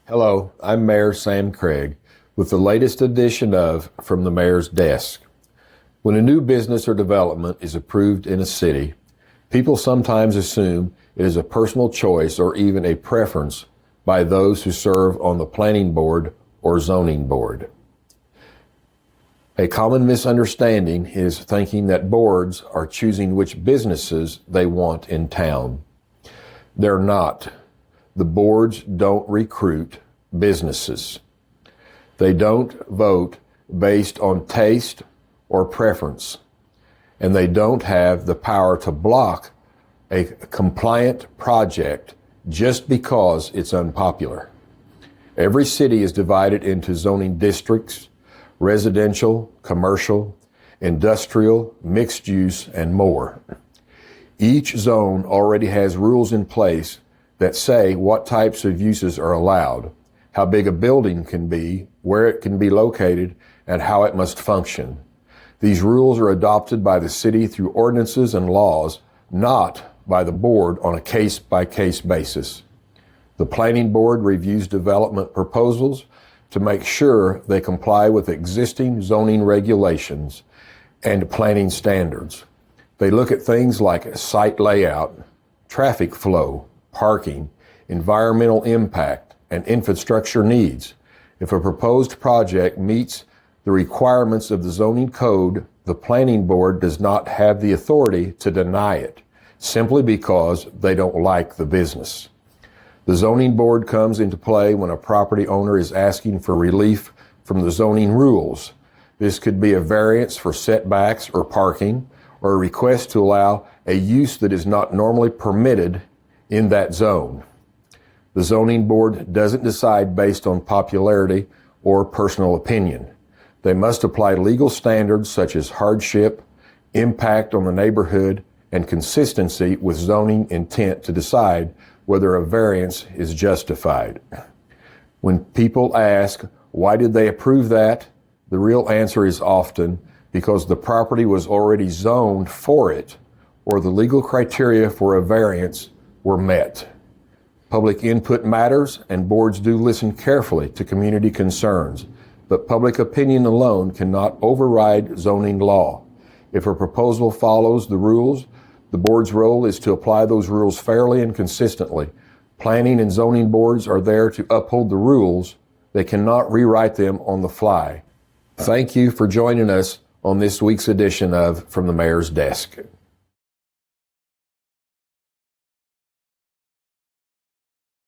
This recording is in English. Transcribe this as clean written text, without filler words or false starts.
Hello, I'm Mayor Sam Craig with the latest edition of From the Mayor's Desk. When a new business or development is approved in a city, people sometimes assume it is a personal choice or even a preference by those who serve on the planning board or zoning board. A common misunderstanding is thinking that boards are choosing which businesses they want in town. They're not. The boards don't recruit businesses. They don't vote based on taste or preference, and they don't have the power to block a compliant project just because it's unpopular. Every city is divided into zoning districts, residential, commercial, industrial, mixed use, and more. Each zone already has rules in place that say what types of uses are allowed, how big a building can be, where it can be located, and how it must function. These rules are adopted by the city through ordinances and laws, not by the board on a case-by-case basis. The planning board reviews development proposals to make sure they comply with existing zoning regulations and planning standards. They look at things like site layout, traffic flow, parking, environmental impact, and infrastructure needs. If a proposed project meets the requirements of the zoning code, the planning board does not have the authority to deny it, simply because they don't like the business. The zoning board comes into play when a property owner is asking for relief from the zoning rules. This could be a variance for setbacks or parking, or a request to allow a use that is not normally permitted in that zone. The zoning board doesn't decide based on popularity or personal opinion. They must apply legal standards such as hardship, impact on the neighborhood, and consistency with zoning intent to decide whether a variance is justified. When people ask, why did they approve that? The real answer is often because the property was already zoned for it, or the legal criteria for a variance were met. Public input matters, and boards do listen carefully to community concerns, but public opinion alone cannot override zoning law. If a proposal follows the rules, the board's role is to apply those rules fairly and consistently. Planning and zoning boards are there to uphold the rules. They cannot rewrite them on the fly. Thank you for joining us on this week's edition of From the Mayor's Desk.